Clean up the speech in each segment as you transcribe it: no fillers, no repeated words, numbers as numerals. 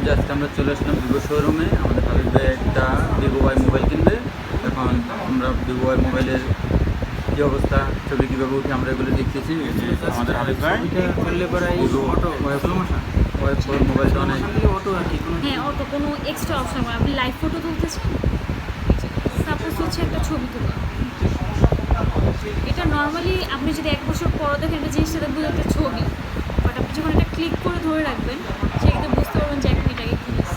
Just আমরা চলে আসলাম Vivo শোরুমে। আমাদের হাবিব ভাই একটা ভিভো ওয়াই মোবাইল কিনবে। এখন আমরা ভিভো ওয়াই মোবাইলের কী অবস্থা, ছবি কীভাবে উঠে আমরা এগুলো দেখতেছি। আমাদের হাবিব ভাই করলে পরে ভিভো অটো ওয়াই ফোর মোবাইলটা অনেক অটো আর কি কোনো হ্যাঁ, অটো কোনো এক্সট্রা অপশন হয়। আপনি লাইভ ফটো তুলতেছেন, সাপোজ হচ্ছে একটা ছবি তোলা। এটা নর্মালি আপনি যদি 1 বছর পর দেখেন একটা জিনিসটা দেখবেন একটা ছবি, বাট আপনি যখন এটা ক্লিক করে ধরে রাখবেন সেক্ষেত্রে বুঝতে পারবেন যে এখন এটাকে কিনেছে।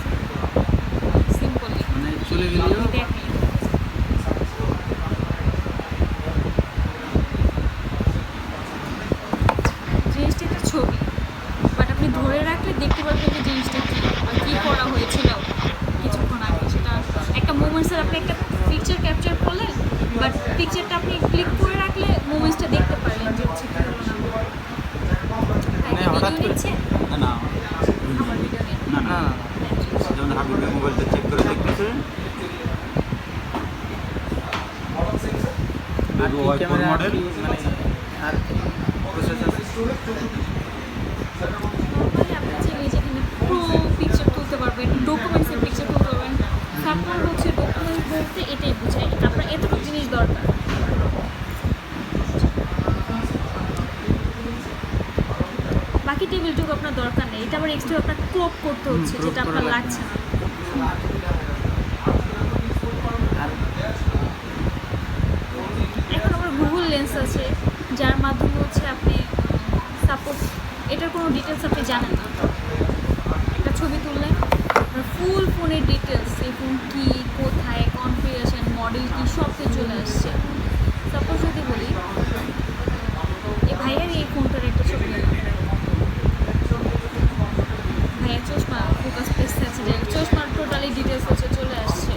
সিম্পলি মানে চলে গেলেও দেখেন জিনিসটা একটা ছবি, বাট আপনি ধরে রাখলে দেখতে পারবেন যে জিনিসটা কী বা কী করা হয়েছিল কিছুক্ষণ আগে। সেটা একটা মোমেন্টসের আপনি একটা পিকচার ক্যাপচার করলেন, বাট পিকচারটা আপনি ক্লিক করে রাখলে মোমেন্টসটা দেখতে পারলেন যে হচ্ছে কী হলো না হলো। মানে হঠাৎ করে নিচ্ছে না আমার ভিডিও নিয়ে না না যেমন হাবিব ভাই মোবাইলটা চেক করে দেখতেছে। আর ভিভো কি ওয়াই ফোর ক্যামেরা মডেল। মানে আর প্রসেসর নর্মালি আপনি চাইলে যেখানে প্রো পিকচার তুলতে পারবেন, ডকুমেন্টসের পিকচার তুলতে পারবেন। তারপর হচ্ছে ডকুমেন্ট বলতে এটাই বোঝায় আপনার এতটুকু জিনিস দরকার। বাকি টেবিলটুকু আপনার দরকার নেই, এটা আবার এক্সট্রা আপনার ক্রপ করতে হচ্ছে crop যেটা করা আপনার লাগবে। লাগছে না। আর এখন আবার গুগল লেন্স আছে যার মাধ্যমে হচ্ছে আপনি সাপোজ এটার কোনো ডিটেলস আপনি জানেন না, একটা ছবি তুললেন আপনার ফুল ফোনের ডিটেলস, এই ফোন কী, কোথায়, কনফিগারেশন, মডেল কী, সব কিছু চলে আসছে। সাপোজ যদি বলি এ ভাইয়ার এই ফোনটার একটা ছবি নিলাম, ভাইয়ার চশমা ফোকাস পেসতে আছে, যে চশমার টোটালি ডিটেলস হচ্ছে চলে আসছে।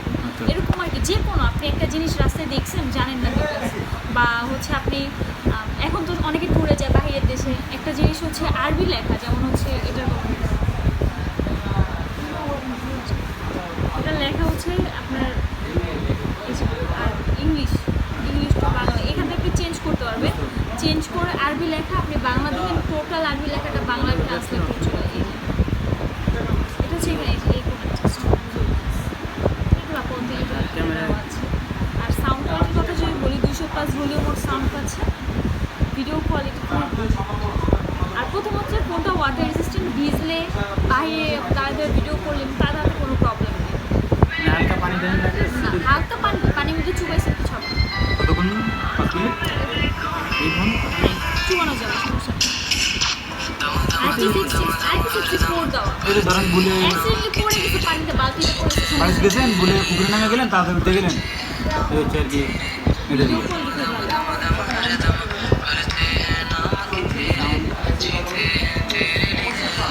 এরকম আর কি যে কোনো আপনি একটা জিনিস রাস্তায় দেখছেন জানেন না ডিটেলস, বা হচ্ছে আপনি এখন তো অনেকে ট্যুরে যায় বাইরের দেশে, একটা জিনিস হচ্ছে আরবি লেখা, যেমন হচ্ছে এটা লেখা হচ্ছে আপনার এই যে আর ইংলিশ টু বাংলা, এখান থেকে আপনি চেঞ্জ করতে পারবেন। চেঞ্জ করে আরবি লেখা আপনি বাংলা দিলেন, টোটাল আরবি লেখাটা বাংলায় ট্রান্সলেট করে চলে যায়। এটা হচ্ছে এখানে এই কোনো এগুলো কোনতে ক্যামেরা আছে। আর সাউন্ড কোয়ালিটির কথা যদি বলি 200+ ভলিউম ওর সাউন্ড পাচ্ছে, ভিডিও কোয়ালিটি খুব ভালো। আর প্রথমত ফোনটা ওয়াটার রেজিস্ট্যান্ট, ভিজলে বাইরে তাদের ভিডিও করলেন তার হাতে কোনো প্রবলেম নেই। হালকা পানি দেন লাগে না, হালকা পানি মধ্যে চুবাইছে কিছু হবে না। কতক্ষণ 5 মিনিট এই ফোন চুবানো যাবে, সমস্যা নেই। IP64 দেওয়া, এই যে ধরেন ভুলে অ্যাক্সিডেন্টলি পড়ে গেছে পানিতে, বালতিতে পড়েছে, বাড়ি গেছেন, ভুলে পুকুরে নামে গেলেন, তাড়াতাড়ি উঠে গেলেন, এই হচ্ছে আর কি এটা ভিডিও দিয়ে। কল দিতে ভালো।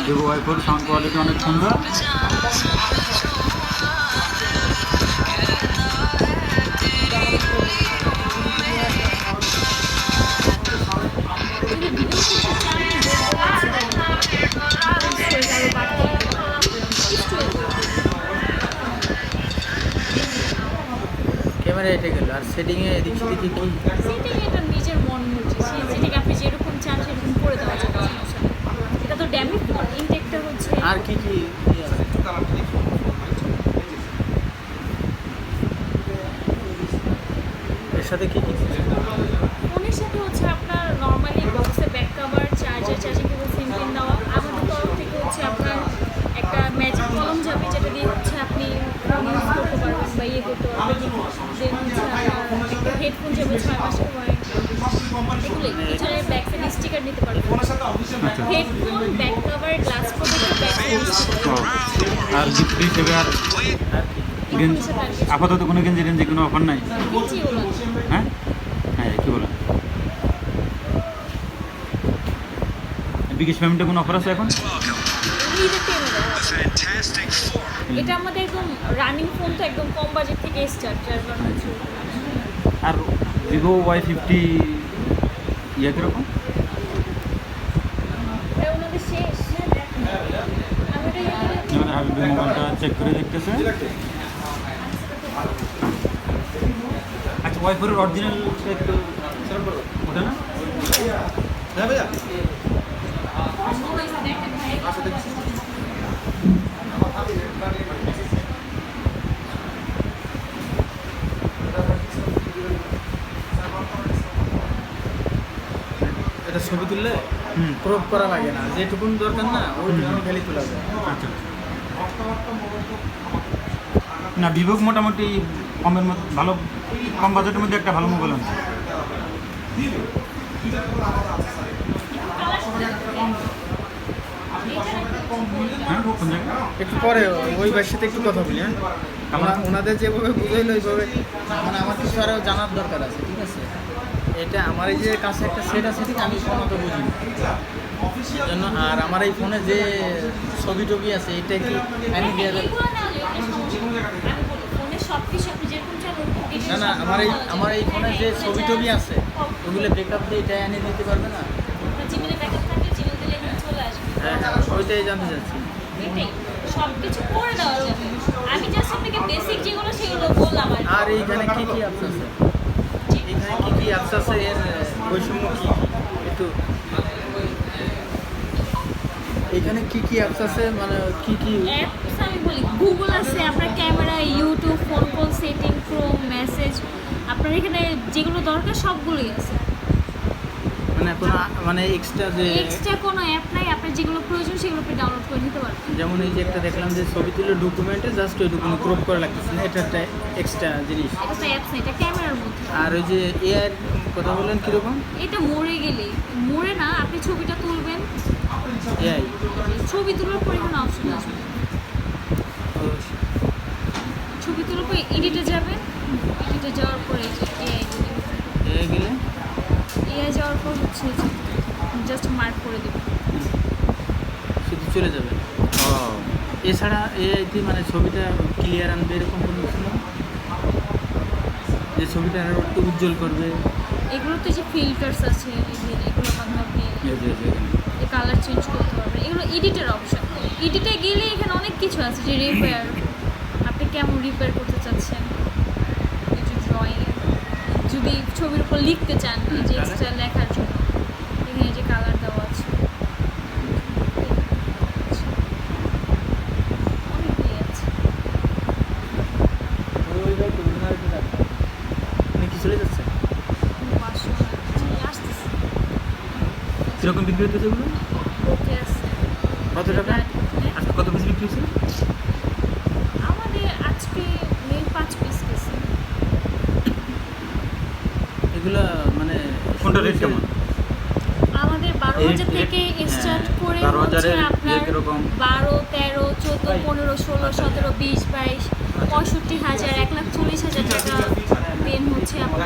Vivo Y four sound quality অনেক সুন্দর। যদি ভিডিও করতে চান ক্যামেরা এটা গেল। আর সেটিংয়ে এদিক সেদিকে কি সেটাই এটা নিজের মন মর্জি, সেই যেটাকে আপনি যেরকম চান সেরকম করে দেওয়া যাবে, সমস্যা নেই। এটা তো ড্যামেজ ফোন, ইনটেকটা হচ্ছে আর কি কি ইয়ে আছে? এর সাথে কি কি ফোনের সাথে হচ্ছে আপনার নর্মালি বক্সে ব্যাক কভার, চার্জিং কেবল, সিম পিন দেওয়া। আমাদের তরফ থেকে হচ্ছে আপনার একটা ম্যাজিক কলম যাবে, যেটা দিয়ে হচ্ছে আপনি ফোন ইউজ করতে পারবেন বা ইয়ে করতে পারবেন। দেন হচ্ছে আপনার একটা হেডফোন যাবে 6 মাসের ওয়ারেন্টি, এগুলোই। এছাড়া ব্যাক সাইড স্টিকার নিতে পারবেন, headphone, back cover, glass protector, back side আর গিফট হিসেবে আর গেঞ্জি আপাতত কোনো গেঞ্জি রেঞ্জি কোনো অফার নাই, স্টিকার। হ্যাঁ হ্যাঁ কি বলেন, বিকাশ পেমেন্টে কোনো অফার আছে এখন? এটা আমাদের একদম রানিং ফোন, তো একদম কম বাজেট থেকে স্টার্ট, যার কারণে হচ্ছে আর ভিভো Y50 ইয়ে কীরকম? এটা ওনাদের শেষ। আমি এটা আমাদের হাবিব ভাই মোবাইলটা চেক করে দেখতেছে। আচ্ছা Y4 এর অরিজিনাল একটু ওটা না? হ্যাঁ ভাইয়া। ছবি তুললে হুম ক্রপ করা লাগে না, যেটুকুন দরকার না ওইটুকুন খালি তোলা যায়। আচ্ছা না ভিভো মোটামুটি কমের মধ্যে ভালো, কম বাজেটের মধ্যে একটা ভালো মোবাইল আছে। হ্যাঁ কোন জায়গায়? একটু পরে ওই ভাইয়ের সাথে একটু কথা বলি। হ্যাঁ ওনাদের যেভাবে বুঝাইলো ওইভাবে মানে আমার কিছু আরও জানার দরকার আছে, ঠিক আছে? এটা আমার এই যে কাছে একটা সেট আছে, ঠিক আমি কোনো তো বুঝি না জন্য। আর আমার এই ফোনে যে ছবি টবি আছে এটা কি অ্যানিডিয়ারের? না না, আমার এই ফোনে যে ছবি টবি আছে ওগুলো ব্যাকআপ দিয়ে এটা এনে দিতে পারবে না? হ্যাঁ হ্যাঁ, ওইটাই জানতে চাচ্ছি। সবকিছু করে দেওয়া যাবে, আমি জাস্ট আপনাকে বেসিক যেগুলো সেগুলো বললাম আর কি। আর এইখানে কি কি অ্যাপস আছে? এইখানে কি কি অ্যাপস আছে, এর বৈষম্য কি একটু এইখানে কি কি অ্যাপস আছে, মানে কি কি? অ্যাপস আমি বলি গুগল আছে, আপনার camera, YouTube, phone call, setting, Chrome, message, আপনার এখানে যেগুলো দরকার সবগুলোই আছে। মানে কোনো মানে এক্সট্রা যে এক্সট্রা কোনো অ্যাপ নাই, আপনার যেগুলো প্রয়োজন সেগুলো আপনি ডাউনলোড করে নিতে পারবেন। যেমন এই যে একটা দেখলাম যে ছবি তুলে ডকুমেন্টে জাস্ট ওইটুকু ক্রপ করা লাগতেছে না, এটা একটা এক্সট্রা জিনিস। এটা তো অ্যাপস না, এটা ক্যামেরার মধ্যে। আর ওই যে এআই কথা বললেন কীরকম? এটা মরে না, আপনি ছবিটা তুলবেন, এআই ছবি তোলার পরে এখানে অপশন আসবে, ছবি তোলার পরে এডিটে যাবেন, এডিটে যাওয়ার পরে এআই এআই গেলে যাওয়ার পর হচ্ছে জাস্ট মার্ক করে দেবেন, শুধু চলে যাবে। এছাড়া এআইতে মানে ছবিটা ক্লিয়ার আনবে এরকম কোনো কিছু না, যে ছবিটা আরও একটু উজ্জ্বল করবে? এগুলোতে যে ফিল্টার্স আছে এগুলোর মাধ্যমে আপনি কালার চেঞ্জ করতে পারবেন, এগুলো এডিটের অপশন। এডিটে গেলে এখানে অনেক কিছু আছে, যে রিপেয়ার, আপনি কেমন রিপেয়ার করতে চাচ্ছেন, এই যে ড্রয়িং, যদি ছবির উপর লিখতে চান এই যে এক্সট্রা লেখার জন্য এখানে যে কালার দেওয়া আছে, অনেকগুলি আছে। মানে কি চলে যাচ্ছে? আসতেছে, কীরকম বিক্রি হচ্ছে এগুলো? ওকে আছে। কত টাকা? আজকে কত পিস বিক্রি হচ্ছে? আমাদের আজকে 5 পিস গেছে। এগুলো মানে কোনটা রেট কেমন? আমাদের 12,000 থেকে স্টার্ট করে হচ্ছে আপনার 12, 13, 14, 15, 16, 17, 20, 22, 65,000, 1,40,000 টাকা পেন হচ্ছে আপনার